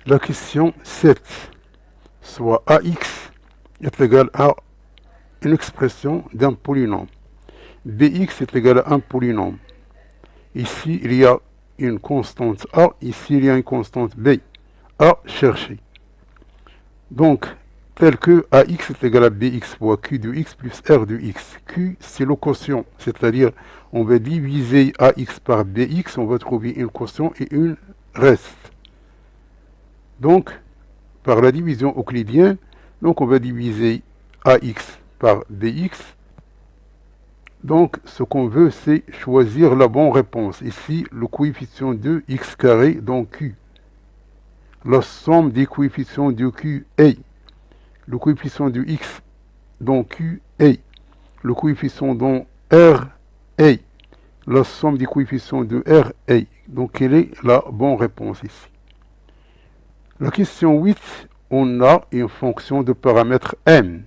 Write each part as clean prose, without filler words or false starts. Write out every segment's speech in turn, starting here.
La question 7, soit AX est égal à une expression d'un polynôme. BX est égal à un polynôme. Ici, il y a une constante A, ici, il y a une constante B. À chercher. Donc, tel que AX est égal à BX fois Q de X plus R de X. Q, c'est le quotient, c'est-à-dire on va diviser AX par BX, on va trouver une quotient et une reste. Donc, par la division euclidienne, donc on va diviser AX par BX. Donc, ce qu'on veut, c'est choisir la bonne réponse. Ici, le coefficient de X carré dans Q. La somme des coefficients de Q est le coefficient de X dans Q est le coefficient dans R est la somme des coefficients de R est. Donc, quelle est la bonne réponse ici? La question 8, on a une fonction de paramètre m.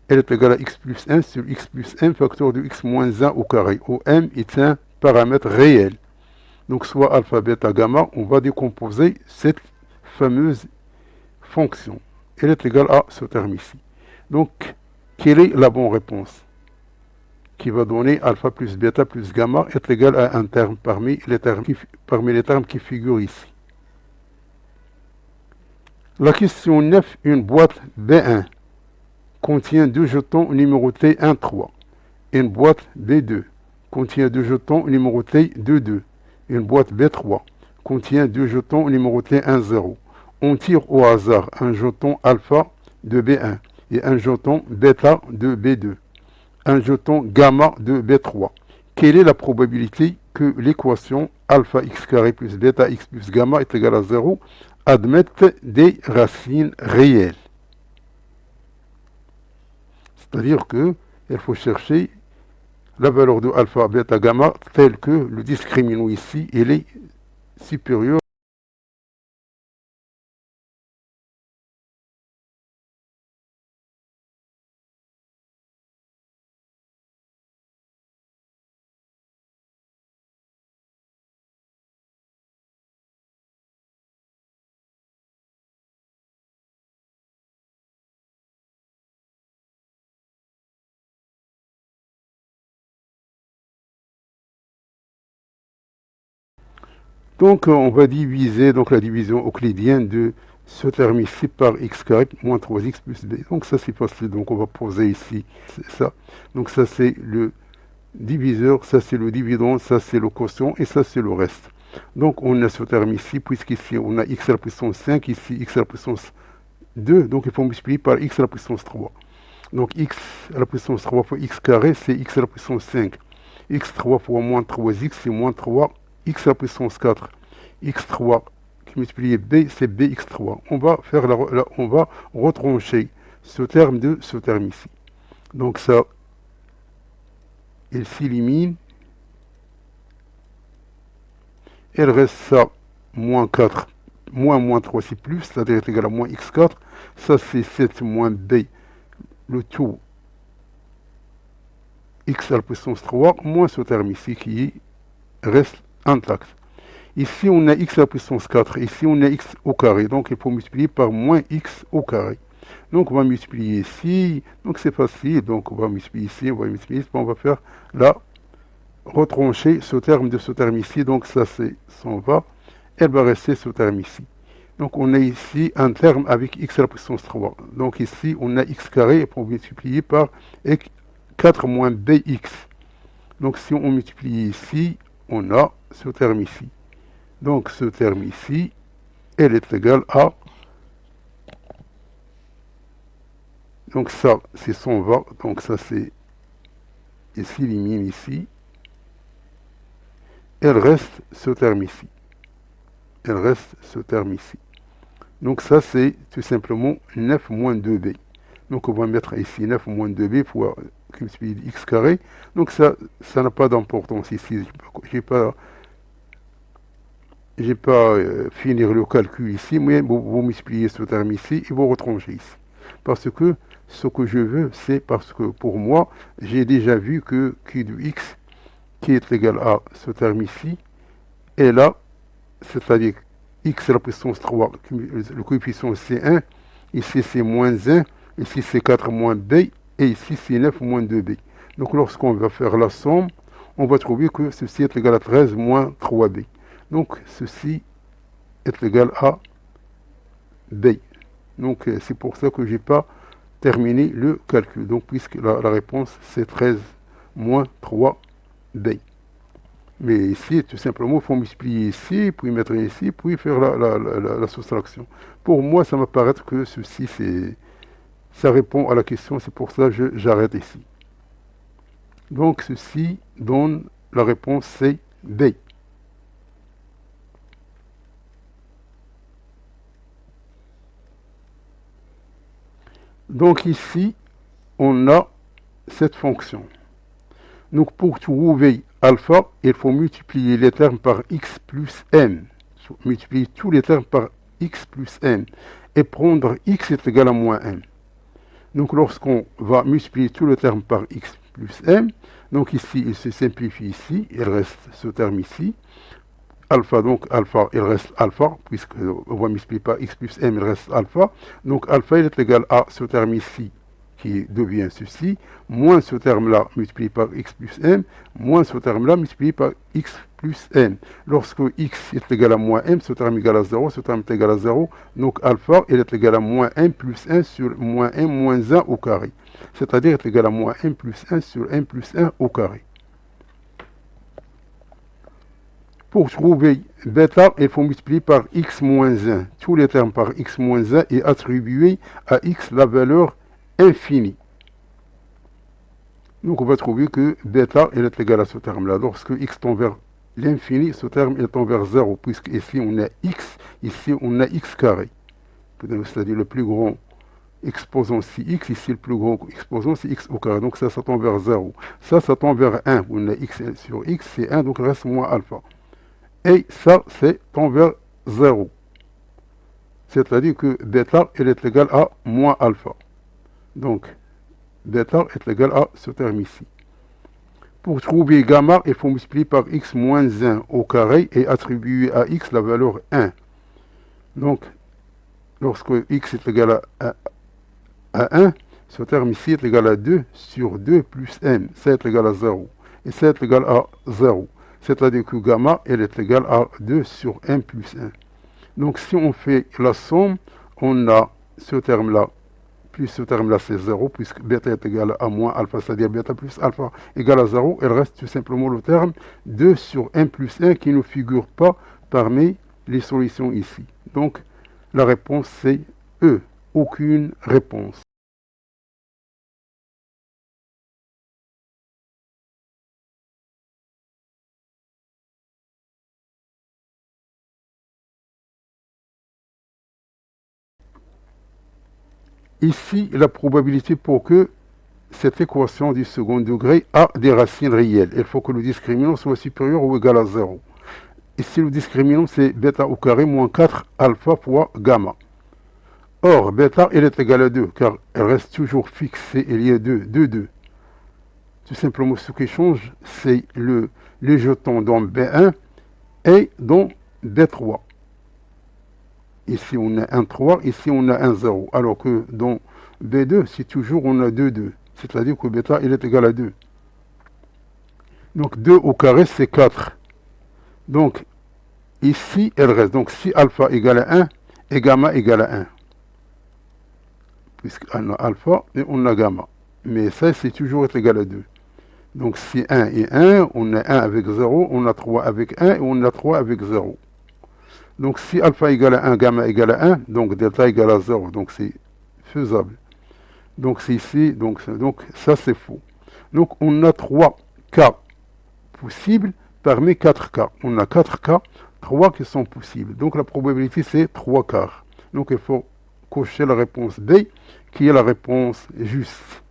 Elle est égale à x plus 1 sur x plus 1 facteur de x moins 1 au carré, où m est un paramètre réel. Donc soit alpha, bêta, gamma, on va décomposer cette fameuse fonction. Elle est égale à ce terme ici. Donc, quelle est la bonne réponse? Qui va donner alpha plus bêta plus gamma est égal à un terme parmi les termes qui figurent ici. La question 9, une boîte B1 contient deux jetons numérotés 1-3. Une boîte B2 contient deux jetons numérotés 2-2. Une boîte B3 contient deux jetons numérotés 1-0. On tire au hasard un jeton alpha de B1 et un jeton bêta de B2. Un jeton gamma de B3. Quelle est la probabilité que l'équation alpha x carré plus bêta x plus gamma est égale à 0 admette des racines réelles? C'est-à-dire qu'il faut chercher la valeur de alpha, bêta, gamma telle que le discriminant ici, il est supérieur. Donc on va diviser donc la division euclidienne de ce terme ici par x carré moins 3x plus b. Donc ça c'est facile, donc on va poser ici ça. Donc ça c'est le diviseur, ça c'est le dividende, ça c'est le quotient et ça c'est le reste. Donc on a ce terme ici, puisqu'ici on a x à la puissance 5, ici x à la puissance 2, donc il faut multiplier par x à la puissance 3. Donc x à la puissance 3 fois x carré, c'est x à la puissance 5. x3 fois moins 3x, c'est moins 3 x à la puissance 4. x3 qui multiplie b, c'est bx3. On va faire on va retrancher ce terme de ce terme ici. Donc ça, il s'élimine. Il reste ça, moins 4, moins 3, c'est plus, c'est-à-dire est égal à moins x4. Ça, c'est 7 moins b, le tout x à la puissance 3, moins ce terme ici qui reste intact. Ici, on a x à la puissance 4. Ici, on a x au carré. Donc, il faut multiplier par moins x au carré. Donc, on va multiplier ici. Donc, c'est facile. Donc, on va multiplier ici. On va multiplier ici. On va faire là, retrancher ce terme de ce terme ici. Donc, ça, c'est s'en va. Elle va rester ce terme ici. Donc, on a ici un terme avec x à la puissance 3. Donc, ici, on a x carré. Et pour multiplier par 4 moins bx. Donc, si on multiplie ici, on a ce terme ici. Donc, ce terme ici, elle est égale à... Donc, ça, c'est son va. Donc, ça, c'est... Il s'élimine ici. Elle reste ce terme ici. Elle reste ce terme ici. Donc, ça, c'est tout simplement 9 moins 2b. Donc, on va mettre ici 9 moins 2b fois x carré. Donc, ça n'a pas d'importance ici. J'ai pas finir le calcul ici, mais vous multipliez ce terme ici et vous retranchez ici. Parce que ce que je veux, c'est parce que pour moi, j'ai déjà vu que q de x, qui est égal à ce terme ici, est là, c'est-à-dire x à la puissance 3, le coefficient c'est 1, ici c'est moins 1, ici c'est 4 moins b, et ici c'est 9 moins 2b. Donc lorsqu'on va faire la somme, on va trouver que ceci est égal à 13 moins 3b. Donc ceci est égal à b. Donc c'est pour ça que je n'ai pas terminé le calcul. Donc puisque la réponse c'est 13 moins 3b. Mais ici, tout simplement, il faut multiplier ici, puis mettre ici, puis faire la soustraction. Pour moi, ça m'apparaît que ceci, ça répond à la question, c'est pour ça que j'arrête ici. Donc ceci donne la réponse C, B. Donc ici, on a cette fonction. Donc pour trouver alpha, il faut multiplier les termes par x plus m. Multiplier tous les termes par x plus m. Et prendre x est égal à moins m. Donc lorsqu'on va multiplier tous les termes par x plus m, donc ici il se simplifie ici, il reste ce terme ici. Alpha, donc alpha, il reste alpha, puisqu'on va multiplier par x plus m, il reste alpha. Donc alpha, il est égal à ce terme ici, qui devient ceci, moins ce terme-là multiplié par x plus m, moins ce terme-là multiplié par x plus m. Lorsque x est égal à moins m, ce terme est égal à 0, ce terme est égal à 0, donc alpha, il est égal à moins m plus 1 sur moins m moins 1 au carré. C'est-à-dire est égal à moins m plus 1 sur m plus 1 au carré. Pour trouver bêta, il faut multiplier par x moins 1. Tous les termes par x moins 1 et attribuer à x la valeur infinie. Donc on va trouver que bêta est égal à ce terme-là. Lorsque x tend vers l'infini, ce terme est tend vers 0, puisque ici on a x, ici on a x carré. C'est-à-dire le plus grand exposant c'est x, ici le plus grand exposant c'est x au carré. Donc ça tend vers 0. Ça tend vers 1. On a x sur x, c'est 1, donc il reste moins alpha. Et ça, c'est tend vers 0. C'est-à-dire que bêta, elle est égale à moins alpha. Donc, bêta est égal à ce terme ici. Pour trouver gamma, il faut multiplier par x moins 1 au carré et attribuer à x la valeur 1. Donc, lorsque x est égal à 1, ce terme ici est égal à 2 sur 2 plus m. Ça est égal à 0. Et ça est égal à 0. C'est-à-dire que gamma, elle est égale à 2 sur m plus 1. Donc si on fait la somme, on a ce terme-là, plus ce terme-là c'est 0, puisque bêta est égal à moins alpha, c'est-à-dire bêta plus alpha égale à 0. Il reste tout simplement le terme 2 sur m plus 1 qui ne figure pas parmi les solutions ici. Donc la réponse c'est E, aucune réponse. Ici, la probabilité pour que cette équation du second degré a des racines réelles. Il faut que le discriminant soit supérieur ou égal à 0. Ici, le discriminant, c'est bêta au carré moins 4 alpha fois gamma. Or, bêta, elle est égale à 2, car elle reste toujours fixée, il y a 2, 2, 2. Tout simplement, ce qui change, c'est les jetons dans B1 et dans B3. Ici, on a un 3, ici, on a un 0. Alors que dans B2, c'est toujours, on a 2, 2. C'est-à-dire que bêta, il est égal à 2. Donc, 2 au carré, c'est 4. Donc, ici, elle reste. Donc, si alpha égale à 1 et gamma égale à 1. Puisqu'on a alpha et on a gamma. Mais ça, c'est toujours égal à 2. Donc, si 1 et 1, on a 1 avec 0, on a 3 avec 1 et on a 3 avec 0. Donc, si alpha égale à 1, gamma égale à 1, donc delta égale à 0. Donc, c'est faisable. Donc, c'est ici. Donc ça, c'est faux. Donc, on a 3 cas possibles parmi 4 cas. On a 4 cas, 3 qui sont possibles. Donc, la probabilité, c'est 3 quarts. Donc, il faut cocher la réponse B, qui est la réponse juste.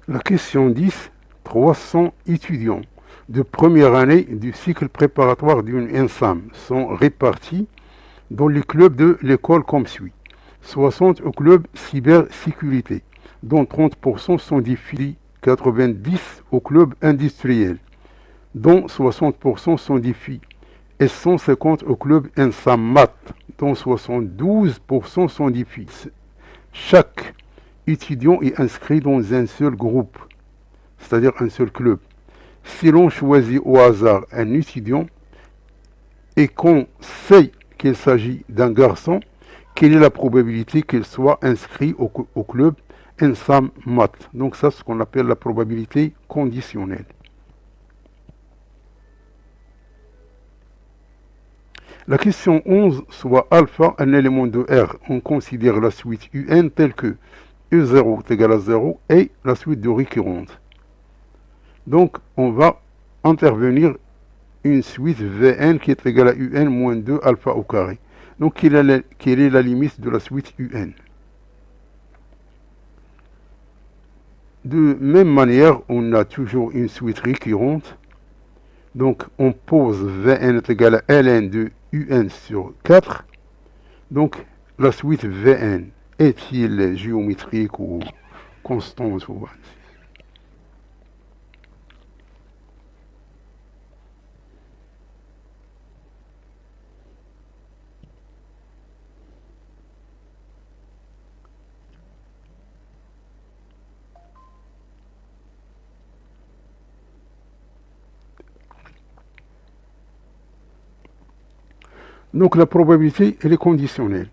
La question 10, 300 étudiants de première année du cycle préparatoire d'une ENSAM sont répartis dans les clubs de l'école comme suit. 60 au club cybersécurité, dont 30% sont des filles, 90 au club industriel, dont 60% sont des filles, et 150 au club ENSAM Math, dont 72% sont des filles. Chaque étudiant est inscrit dans un seul groupe, c'est-à-dire un seul club. Si l'on choisit au hasard un étudiant et qu'on sait qu'il s'agit d'un garçon, quelle est la probabilité qu'il soit inscrit au club ENSAM Math? Donc ça, c'est ce qu'on appelle la probabilité conditionnelle. La question 11, soit alpha, un élément de R, on considère la suite UN telle que E0 est égal à 0 et la suite de récurrente. Donc, on va intervenir une suite Vn qui est égale à Un moins 2 alpha au carré. Donc, quelle est la limite de la suite Un? De même manière, on a toujours une suite récurrente. Donc, on pose Vn est égal à ln de Un sur 4. Donc, la suite Vn est-il géométrique ou constante ou... Donc la probabilité, elle est conditionnelle.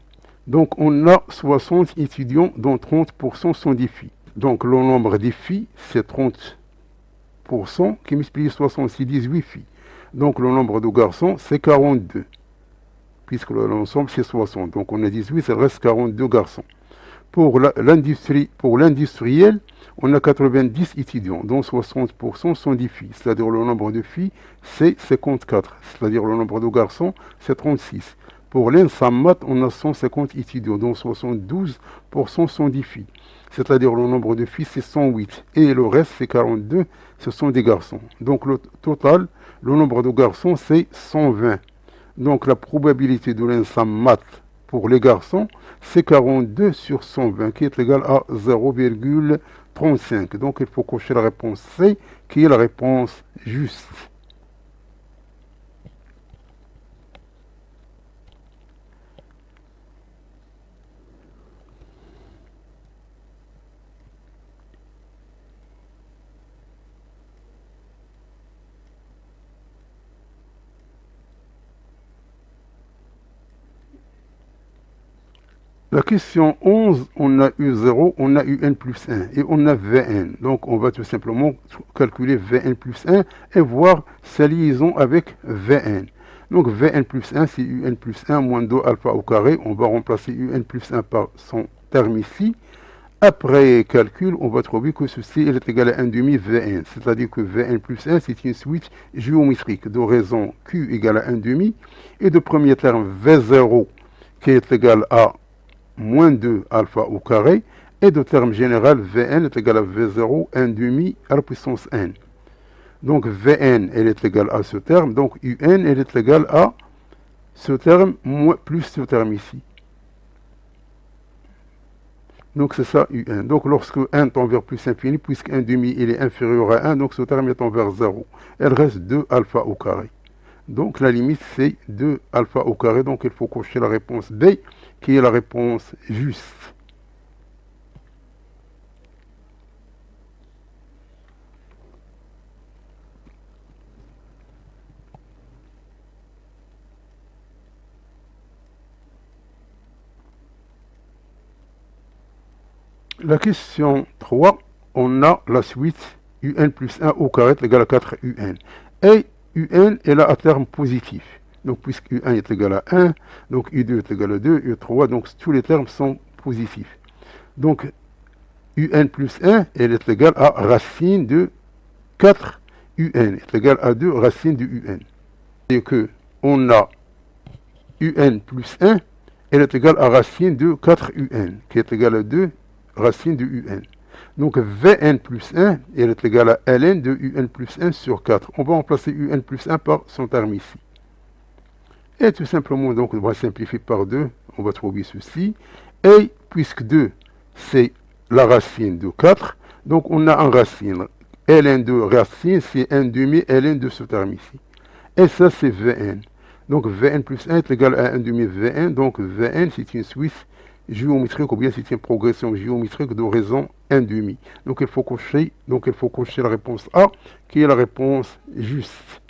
Donc on a 60 étudiants dont 30% sont des filles. Donc le nombre des filles, c'est 30% qui multiplie 60, c'est 18 filles. Donc le nombre de garçons, c'est 42. Puisque l'ensemble, c'est 60. Donc on a 18, il reste 42 garçons. Pour l'industriel, on a 90 étudiants, dont 60% sont des filles. C'est-à-dire le nombre de filles, c'est 54. C'est-à-dire le nombre de garçons, c'est 36. Pour l'ENSAM Math, on a 150 étudiants, dont 72% sont des filles. C'est-à-dire le nombre de filles, c'est 108. Et le reste, c'est 42, ce sont des garçons. Donc le total, le nombre de garçons, c'est 120. Donc la probabilité de l'ENSAM Math pour les garçons, c'est 42 sur 120, qui est égal à 0,35. Donc il faut cocher la réponse C, qui est la réponse juste. La question 11, on a eu 0, on a eu n plus 1 et on a Vn. Donc on va tout simplement calculer Vn plus 1 et voir sa liaison avec Vn. Donc Vn plus 1, c'est Un plus 1 moins 2 alpha au carré. On va remplacer Un plus 1 par son terme ici. Après calcul, on va trouver que ceci est égal à 1 demi Vn. C'est-à-dire que Vn plus 1, c'est une suite géométrique de raison Q égale à 1 demi et de premier terme V0 qui est égal à moins 2 alpha au carré, et de terme général, Vn est égal à V0, 1 demi à la puissance n. Donc Vn, elle est égale à ce terme, donc Un, elle est égale à ce terme, plus ce terme ici. Donc c'est ça Un. Donc lorsque 1 tend vers plus infini, puisque 1 demi il est inférieur à 1, donc ce terme est vers 0. Elle reste 2 alpha au carré. Donc la limite c'est 2 alpha au carré, donc il faut cocher la réponse B, qui est la réponse juste. La question 3, on a la suite Un plus 1 au carré est égal à 4 Un. Et Un est là à terme positif. Donc puisque U1 est égal à 1, donc U2 est égal à 2, U3, donc tous les termes sont positifs. Donc Un plus 1, elle est égale à racine de 4 Un, est égal à 2 racine de Un. Et que on a Un plus 1, elle est égale à racine de 4 Un, qui est égal à 2 racine de Un. Donc Vn plus 1, elle est égale à Ln de Un plus 1 sur 4. On va remplacer Un plus 1 par son terme ici. Et tout simplement, donc, on va simplifier par 2. On va trouver ceci. Et puisque 2, c'est la racine de 4, donc on a en racine Ln de racine, c'est 1 demi Ln de ce terme ici. Et ça, c'est Vn. Donc Vn plus 1 est égal à 1 demi Vn. Donc Vn, c'est une suite géométrique ou bien c'est une progression géométrique de raison 1 demi. Donc il faut cocher la réponse A qui est la réponse juste.